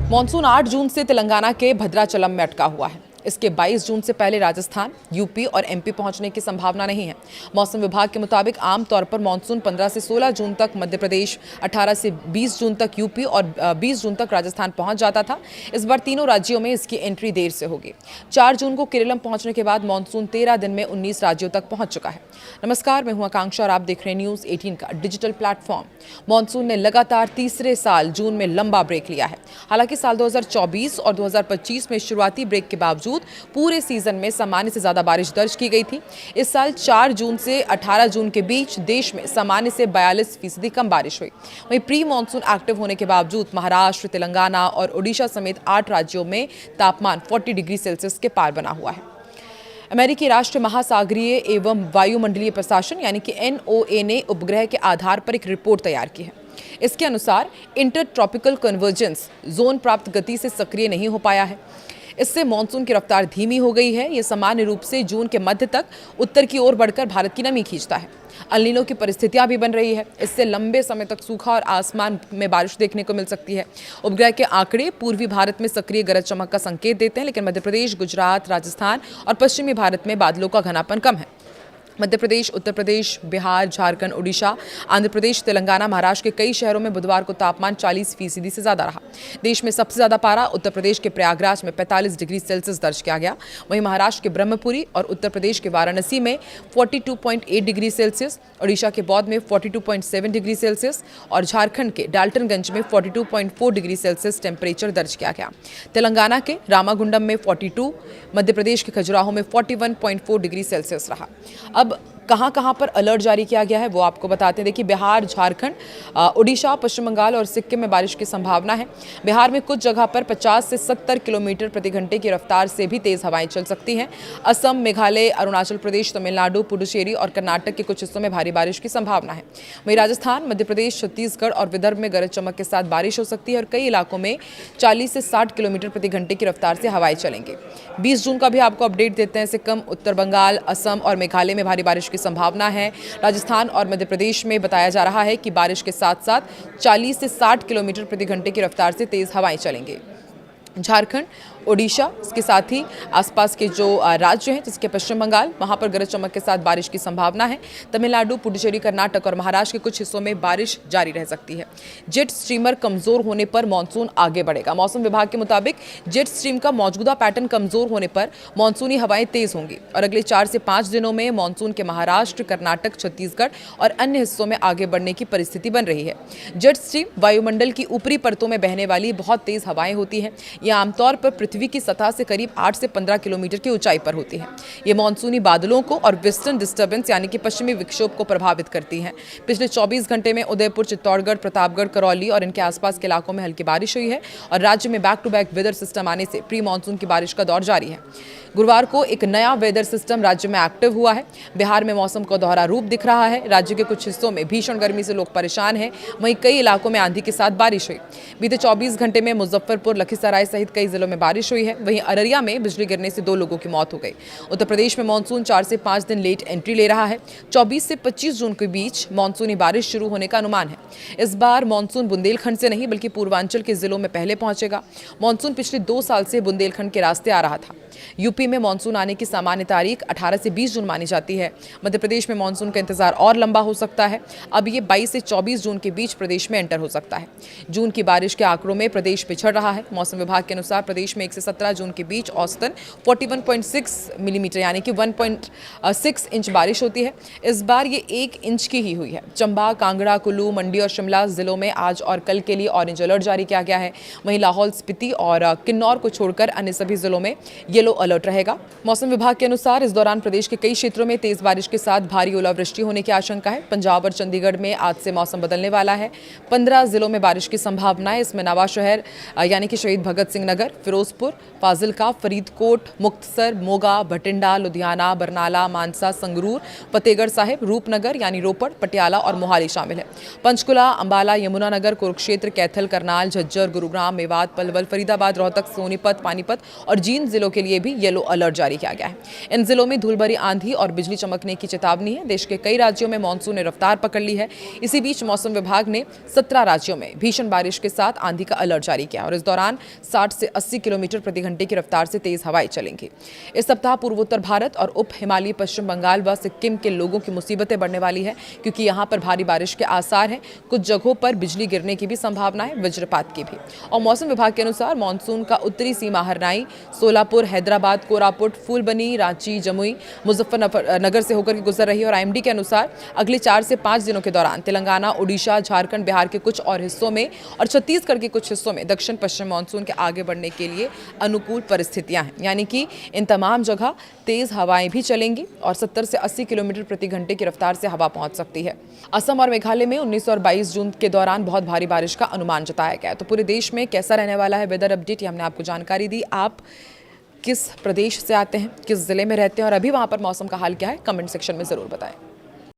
Monsoon 8 जून से तेलंगाना के भद्राचलम में अटका हुआ है। इसके 22 जून से पहले राजस्थान, यूपी और एमपी पहुंचने की संभावना नहीं है। मौसम विभाग के मुताबिक आमतौर पर मॉनसून 15 से 16 जून तक मध्य प्रदेश, 18 से 20 जून तक यूपी और 20 जून तक राजस्थान पहुंच जाता था। इस बार तीनों राज्यों में इसकी एंट्री देर से होगी। 4 जून को केरलम पहुंचने के बाद मॉनसून 13 दिन में 19 राज्यों तक पहुंच चुका है। नमस्कार, मैं हूं आकांक्षा और आप देख रहे हैं न्यूज 18 का डिजिटल प्लेटफॉर्म। मॉनसून ने लगातार तीसरे साल जून में लंबा ब्रेक लिया है। हालांकि साल 2024 और 2025 में शुरुआती ब्रेक के बावजूद पूरे सीजन में सामान्य से ज्यादा बारिश दर्ज की गई थी। इस साल 4 जून से 18 जून के बीच देश में सामान्य से 42% कम बारिश हुई। वहीं प्री मानसून एक्टिव होने के बावजूद महाराष्ट्र, तेलंगाना और ओडिशा समेत 8 राज्यों में तापमान 40 डिग्री सेल्सियस के पार बना हुआ है। अमेरिकी राष्ट्रीय महासागरीय एवं वायुमंडलीय प्रशासन यानी कि NOAA ने उपग्रह के आधार पर एक रिपोर्ट तैयार की है। इसके अनुसार इंटर ट्रॉपिकल कन्वर्जेंस जोन प्राप्त गति से सक्रिय नहीं हो पाया है। इससे मॉनसून की रफ्तार धीमी हो गई है। ये सामान्य रूप से जून के मध्य तक उत्तर की ओर बढ़कर भारत की नमी खींचता है। अल नीनो की परिस्थितियां भी बन रही है। इससे लंबे समय तक सूखा और आसमान में बारिश देखने को मिल सकती है। उपग्रह के आंकड़े पूर्वी भारत में सक्रिय गरज चमक का संकेत देते हैं, लेकिन मध्य प्रदेश, गुजरात, राजस्थान और पश्चिमी भारत में बादलों का घनापन कम है। मध्य प्रदेश, उत्तर प्रदेश, बिहार, झारखंड, ओडिशा, आंध्र प्रदेश, तेलंगाना, महाराष्ट्र के कई शहरों में बुधवार को तापमान 40% से ज्यादा रहा। देश में सबसे ज्यादा पारा उत्तर प्रदेश के प्रयागराज में 45 डिग्री सेल्सियस दर्ज किया गया। वहीं महाराष्ट्र के ब्रह्मपुरी और उत्तर प्रदेश के वाराणसी में 42.8 डिग्री सेल्सियस, ओडिशा के बौद्ध में 42.7 डिग्री सेल्सियस और झारखंड के डाल्टनगंज में 42.4 डिग्री सेल्सियस टेम्परेचर दर्ज किया गया। तेलंगाना के रामागुंडम में 42, मध्य प्रदेश के खजुराहो में 41.4 डिग्री सेल्सियस रहा। अब कहां पर अलर्ट जारी किया गया है वो आपको बताते हैं। देखिए, बिहार, झारखंड, ओडिशा, पश्चिम बंगाल और सिक्किम में बारिश की संभावना है। बिहार में कुछ जगह पर 50 से 70 किलोमीटर प्रति घंटे की रफ्तार से भी तेज हवाएं चल सकती हैं। असम, मेघालय, अरुणाचल प्रदेश, तमिलनाडु, पुडुचेरी और कर्नाटक के कुछ हिस्सों में भारी बारिश की संभावना है। वहीं राजस्थान, मध्य प्रदेश, छत्तीसगढ़ और विदर्भ में गरज चमक के साथ बारिश हो सकती है और कई इलाकों में 40 से 60 किलोमीटर प्रति घंटे की रफ्तार से हवाएं चलेंगे। 20 जून का भी आपको अपडेट देते हैं। सिक्किम, उत्तर बंगाल, असम और मेघालय में भारी बारिश की संभावना है। राजस्थान और मध्य प्रदेश में बताया जा रहा है कि बारिश के साथ साथ 40 से 60 किलोमीटर प्रति घंटे की रफ्तार से तेज हवाएं चलेंगे। झारखंड, ओडिशा, इसके साथ ही आसपास के जो राज्य हैं जिसके पश्चिम बंगाल, वहां पर गरज चमक के साथ बारिश की संभावना है। तमिलनाडु, पुडुचेरी, कर्नाटक और महाराष्ट्र के कुछ हिस्सों में बारिश जारी रह सकती है। जेट स्ट्रीमर कमजोर होने पर मानसून आगे बढ़ेगा। मौसम विभाग के मुताबिक जेट स्ट्रीम का मौजूदा पैटर्न कमजोर होने पर मानसूनी हवाएं तेज होंगी और अगले 4 से 5 दिनों में मानसून के महाराष्ट्र, कर्नाटक, छत्तीसगढ़ और अन्य हिस्सों में आगे बढ़ने की परिस्थिति बन रही है। जेट स्ट्रीम वायुमंडल की ऊपरी परतों में बहने वाली बहुत तेज हवाएं होती हैं। ये आमतौर पर पृथ्वी की सतह से करीब 8 से 15 किलोमीटर की ऊंचाई पर होती है। ये मानसूनी बादलों को और वेस्टर्न डिस्टर्बेंस यानी कि पश्चिमी विक्षोभ को प्रभावित करती हैं। पिछले 24 घंटे में उदयपुर, चित्तौड़गढ़, प्रतापगढ़, करौली और इनके आसपास के इलाकों में हल्की बारिश हुई है और राज्य में back to back weather system आने से प्री मानसून की बारिश का दौर जारी है। गुरुवार को एक नया वेदर सिस्टम राज्य में एक्टिव हुआ है। बिहार में मौसम का दोहरा रूप दिख रहा है। राज्य के कुछ हिस्सों में भीषण गर्मी से लोग परेशान हैं। वहीं कई इलाकों में आंधी के साथ बारिश हुई। बीते 24 घंटे में मुजफ्फरपुर, लखीसराय सहित कई जिलों में बारिश हुई है। वहीं अररिया में बिजली गिरने से 2 लोगों की मौत हो गई। उत्तर प्रदेश में मानसून 4 से 5 दिन लेट एंट्री ले रहा है। 24 से 25 जून के बीच मानसूनी बारिश शुरू होने का अनुमान है। इस बार मानसून बुंदेलखंड से नहीं बल्कि पूर्वांचल के जिलों में पहले पहुंचेगा। मानसून पिछले 2 साल से बुंदेलखंड के रास्ते आ रहा था। यूपी में मानसून आने की सामान्य तारीख 18 से 20 जून मानी जाती है। मध्य प्रदेश में मानसून का इंतजार और लंबा हो सकता है। अब ये 22 से 24 जून के बीच प्रदेश में एंटर हो सकता है। जून की बारिश के आंकड़ों में प्रदेश पिछड़ रहा है। मौसम विभाग के अनुसार प्रदेश में 1 से 17 जून के बीच औसतन 41.6 मिलीमीटर यानी कि 1.6 इंच बारिश होती है। इस बार ये 1 इंच की ही हुई है। चंबा, कांगड़ा, कुल्लू, मंडी और शिमला जिलों में आज और कल के लिए ऑरेंज अलर्ट जारी किया गया है। वहीं लाहौल स्पीति और किन्नौर को छोड़कर अन्य सभी जिलों में येलो अलर्ट रहेगा। मौसम विभाग के अनुसार इस दौरान प्रदेश के कई क्षेत्रों में तेज बारिश के साथ भारी ओलावृष्टि होने की आशंका है। पंजाब और चंडीगढ़ में आज से मौसम बदलने वाला है। 15 जिलों में बारिश की संभावना है। इसमें नवा शहर यानी कि शहीद भगत सिंह नगर, फिरोजपुर, फाजिलका, फरीदकोट, मुक्तसर, मोगा, भटिंडा, लुधियाना, बरनाला, मानसा, संगरूर, फतेहगढ़ साहिब, रूपनगर यानी रोपड़, पटियाला और मोहाली शामिल है। पंचकुला, अंबाला, यमुनानगर, कुरुक्षेत्र, कैथल, करनाल, झज्जर, गुरुग्राम, मेवात, पलवल, फरीदाबाद, रोहतक, सोनीपत, पानीपत और जींद जिलों के लिए भी येलो अलर्ट जारी किया गया है। इन जिलों में धूलभरी आंधी और बिजली चमकने की चेतावनी है। देश के कई राज्यों में मानसून ने रफ्तार पकड़ ली है। इसी बीच मौसम विभाग ने 17 राज्यों में भीषण बारिश के साथ आंधी का अलर्ट जारी किया और इस दौरान 60 से 80 किलोमीटर प्रति घंटे की रफ्तार से तेज हवाएं चलेंगी। इस सप्ताह पूर्वोत्तर भारत और उप हिमालयी पश्चिम बंगाल व सिक्किम के लोगों की मुसीबतें बढ़ने वाली है, क्योंकि यहां पर भारी बारिश के आसार हैं। कुछ जगहों पर बिजली गिरने की भी संभावना है, वज्रपात की भी। और मौसम विभाग के अनुसार मानसून का उत्तरी सीमा हरनाई, सोलापुर, हैदराबाद, कोरापुट, फूलबनी, रांची, जमुई, मुजफ्फरनगर से होकर गुजर रही है। और आईएमडी के अनुसार अगले 4 से 5 दिनों के दौरान तेलंगाना, ओडिशा, झारखंड, बिहार के कुछ और हिस्सों में और छत्तीसगढ़ के कुछ हिस्सों में दक्षिण पश्चिम मानसून के आगे बढ़ने के लिए अनुकूल परिस्थितियां हैं, यानी कि इन तमाम जगह तेज हवाएं भी चलेंगी और 70 से 80 किलोमीटर प्रति घंटे की रफ्तार से हवा पहुंच सकती है। असम और मेघालय में 19 और 22 जून के दौरान बहुत भारी बारिश का अनुमान जताया गया है। तो पूरे देश में कैसा रहने वाला है वेदर अपडेट, ये हमने आपको जानकारी दी। आप किस प्रदेश से आते हैं, किस जिले में रहते हैं और अभी वहां पर मौसम का हाल क्या है, कमेंट सेक्शन में जरूर बताएं।